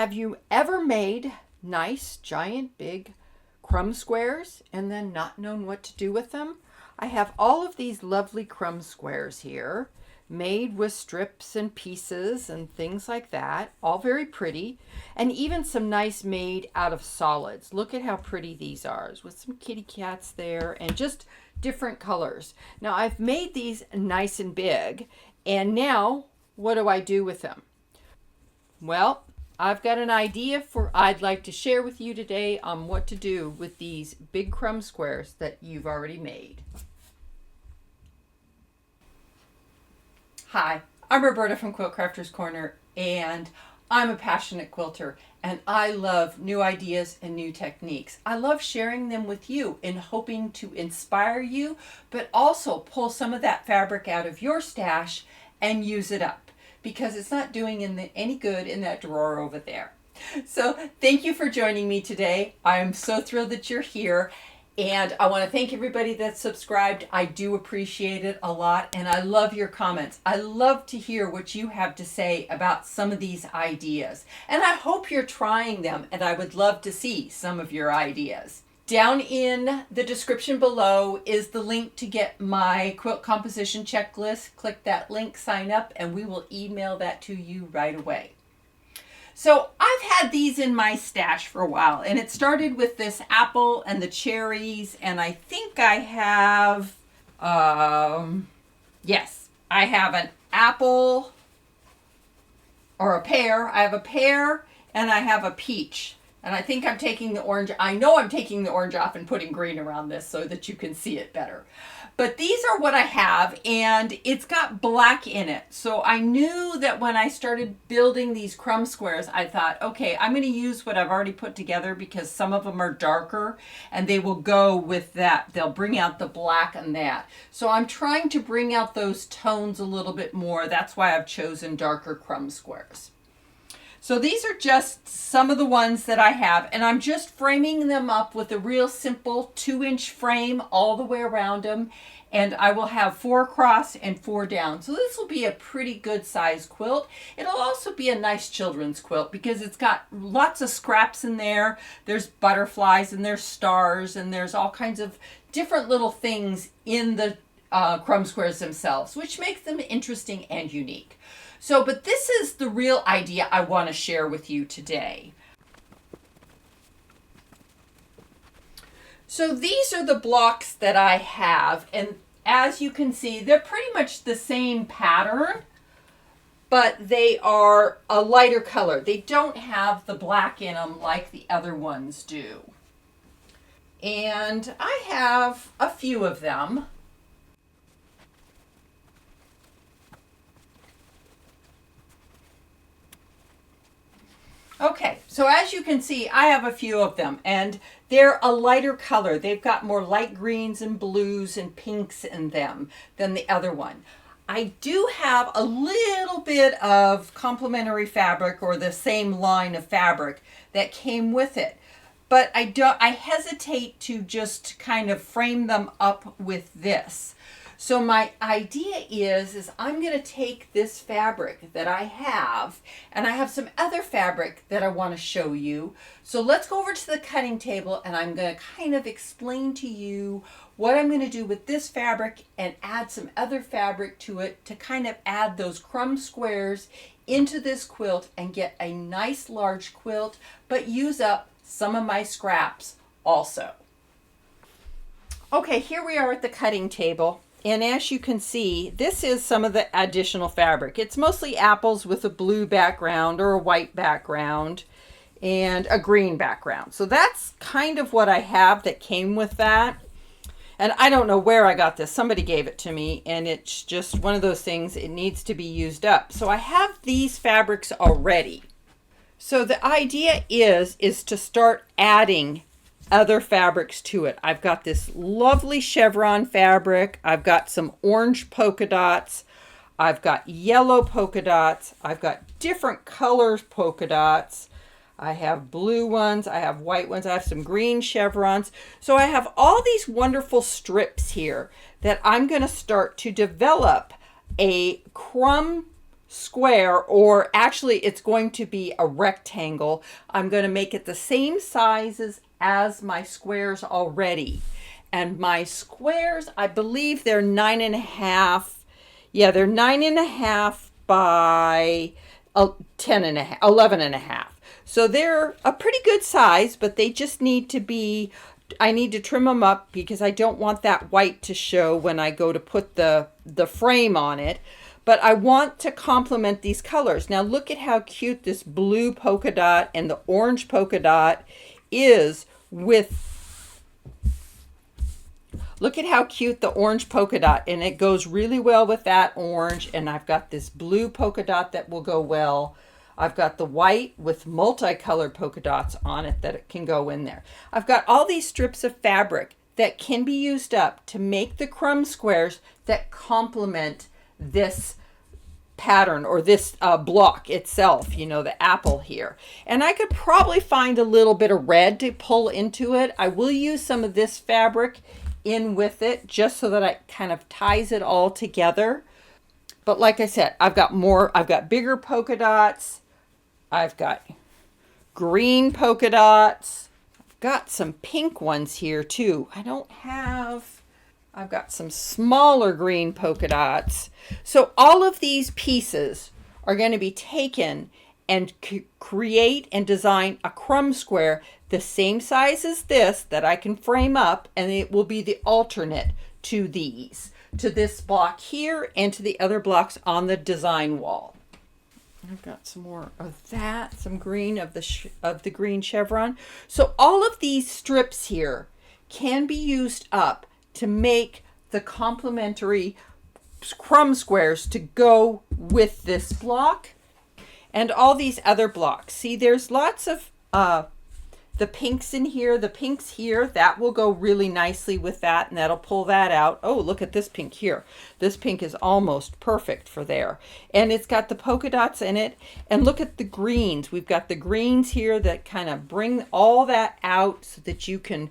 Have you ever made nice, giant, big crumb squares and then not known what to do with them? I have all of these lovely crumb squares here, made with strips and pieces and things like that, all very pretty, and even some nice made out of solids. Look at how pretty these are, with some kitty cats there and just different colors. Now I've made these nice and big, and now what do I do with them? Well, I've got an idea I'd like to share with you today on what to do with these big crumb squares that you've already made. Hi, I'm Roberta from Quilt Crafters Corner, and I'm a passionate quilter, and I love new ideas and new techniques. I love sharing them with you in hoping to inspire you, but also pull some of that fabric out of your stash and use it up, because it's not doing any good in that drawer over there. So thank you for joining me today. I'm so thrilled that you're here. And I want to thank everybody that's subscribed. I do appreciate it a lot. And I love your comments. I love to hear what you have to say about some of these ideas. And I hope you're trying them. And I would love to see some of your ideas. Down in the description below is the link to get my quilt composition checklist. Click that link, sign up, and we will email that to you right away. So I've had these in my stash for a while, and it started with this apple and the cherries, and I think I have, yes, I have an apple or a pear. I have a pear and I have a peach. And I think I'm taking the orange. I know I'm taking the orange off and putting green around this so that you can see it better. But these are what I have, and it's got black in it. So I knew that when I started building these crumb squares, I thought, okay, I'm going to use what I've already put together because some of them are darker and they will go with that. They'll bring out the black and that. So I'm trying to bring out those tones a little bit more. That's why I've chosen darker crumb squares. So these are just some of the ones that I have, and I'm just framing them up with a real simple 2-inch frame all the way around them, and I will have 4 across and 4 down. So this will be a pretty good size quilt. It'll also be a nice children's quilt because it's got lots of scraps in there. There's butterflies and there's stars and there's all kinds of different little things in the crumb squares themselves, which makes them interesting and unique. So, but this is the real idea I want to share with you today. So these are the blocks that I have, and as you can see, they're pretty much the same pattern, but they are a lighter color. They don't have the black in them like the other ones do. And I have a few of them. Okay, so as you can see, I have a few of them, and they're a lighter color. They've got more light greens and blues and pinks in them than the other one. I do have a little bit of complementary fabric or the same line of fabric that came with it, but I hesitate to just kind of frame them up with this. So my idea is I'm going to take this fabric that I have, and I have some other fabric that I want to show you. So let's go over to the cutting table, and I'm going to kind of explain to you what I'm going to do with this fabric and add some other fabric to it to kind of add those crumb squares into this quilt and get a nice large quilt, but use up some of my scraps also. Okay, here we are at the cutting table. And as you can see, this is some of the additional fabric. It's mostly apples with a blue background or a white background and a green background. So that's kind of what I have that came with that. And I don't know where I got this. Somebody gave it to me, and it's just one of those things. It needs to be used up. So I have these fabrics already. So the idea is to start adding other fabrics to it. I've got this lovely chevron fabric. I've got some orange polka dots. I've got yellow polka dots. I've got different colors polka dots. I have blue ones. I have white ones. I have some green chevrons. So I have all these wonderful strips here that I'm going to start to develop a crumb square, or actually it's going to be a rectangle. I'm going to make it the same sizes as my squares already. And my squares, I believe they're 9.5. Yeah, they're 9.5 by 10.5, 11.5. So they're a pretty good size, but they just need to be, I need to trim them up because I don't want that white to show when I go to put the frame on it. But I want to complement these colors. Now look at how cute this blue polka dot and the orange polka dot is with, look at how cute the orange polka dot, and it goes really well with that orange. And I've got this blue polka dot that will go well. I've got the white with multicolored polka dots on it that it can go in there. I've got all these strips of fabric that can be used up to make the crumb squares that complement this pattern or this block itself, you know, the apple here. And I could probably find a little bit of red to pull into it. I will use some of this fabric in with it just so that it kind of ties it all together. But like I said, I've got bigger polka dots. I've got green polka dots. I've got some pink ones here too. I've got some smaller green polka dots. So all of these pieces are going to be taken and create and design a crumb square the same size as this that I can frame up, and it will be the alternate to these, to this block here and to the other blocks on the design wall. I've got some more of that, some green of the green chevron. So all of these strips here can be used up to make the complementary crumb squares to go with this block and all these other blocks. See, there's lots of the pinks in here, the pinks here, that will go really nicely with that, and that'll pull that out. Oh, look at this pink here. This pink is almost perfect for there. And it's got the polka dots in it. And look at the greens. We've got the greens here that kind of bring all that out so that you can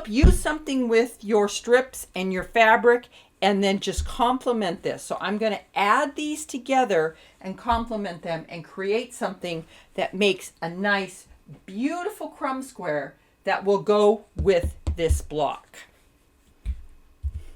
use something with your strips and your fabric, and then just complement this. So I'm going to add these together and complement them and create something that makes a nice, beautiful crumb square that will go with this block.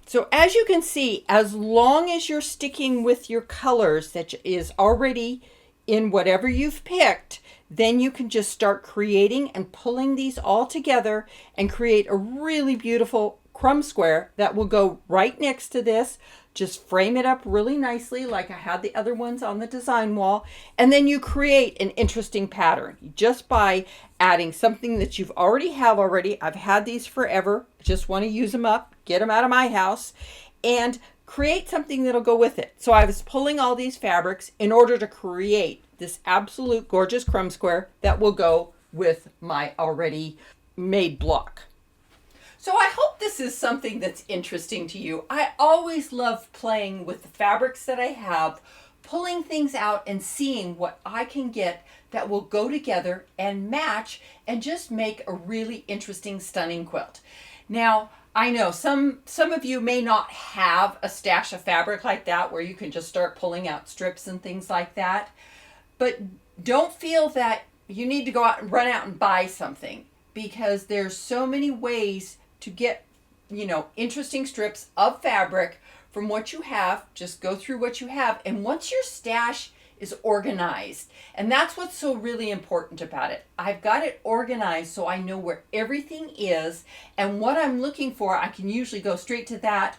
So as you can see, as long as you're sticking with your colors that is already in whatever you've picked, then you can just start creating and pulling these all together and create a really beautiful crumb square that will go right next to this. Just frame it up really nicely like I had the other ones on the design wall, and then you create an interesting pattern just by adding something that you've already have already. I've had these forever, just want to use them up, get them out of my house, and create something that'll go with it. So I was pulling all these fabrics in order to create this absolute gorgeous crumb square that will go with my already made block. So I hope this is something that's interesting to you. I always love playing with the fabrics that I have, pulling things out and seeing what I can get that will go together and match and just make a really interesting, stunning quilt. Now, I know some of you may not have a stash of fabric like that where you can just start pulling out strips and things like that. But don't feel that you need to go out and run out and buy something, because there's so many ways to get, interesting strips of fabric from what you have. Just go through what you have. And once your stash is organized, and that's what's so really important about it. I've got it organized so I know where everything is and what I'm looking for. I can usually go straight to that,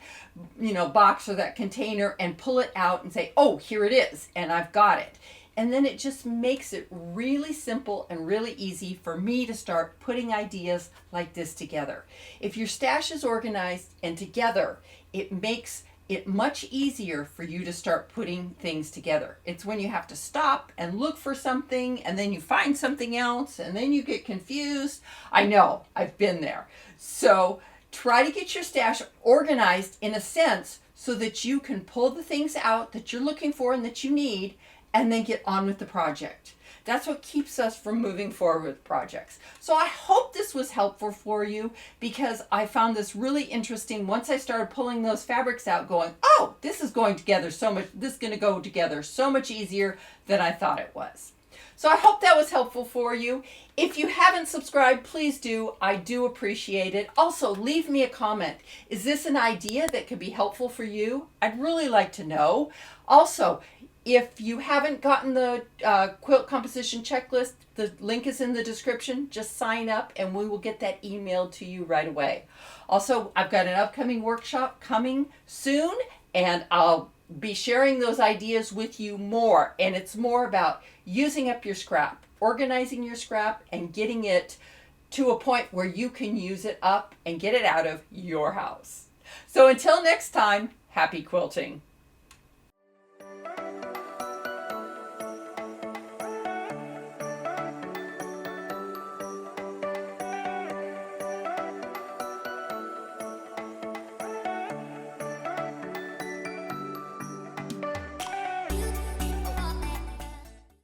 box or that container and pull it out and say, oh, here it is, and I've got it. And then it just makes it really simple and really easy for me to start putting ideas like this together. If your stash is organized and together, it makes it much easier for you to start putting things together. It's when you have to stop and look for something, and then you find something else, and then you get confused. I know, I've been there. So try to get your stash organized in a sense so that you can pull the things out that you're looking for and that you need, and then get on with the project. That's what keeps us from moving forward with projects. So I hope this was helpful for you, because I found this really interesting once I started pulling those fabrics out, going, oh, this is going together so much, this is going to go together so much easier than I thought it was. So I hope that was helpful for you. If you haven't subscribed, please do. I do appreciate it. Also, leave me a comment. Is this an idea that could be helpful for you? I'd really like to know. Also, if you haven't gotten the quilt composition checklist, the link is in the description. Just sign up and we will get that emailed to you right away. Also, I've got an upcoming workshop coming soon, and I'll be sharing those ideas with you more. And it's more about using up your scrap, organizing your scrap, and getting it to a point where you can use it up and get it out of your house. So until next time, happy quilting.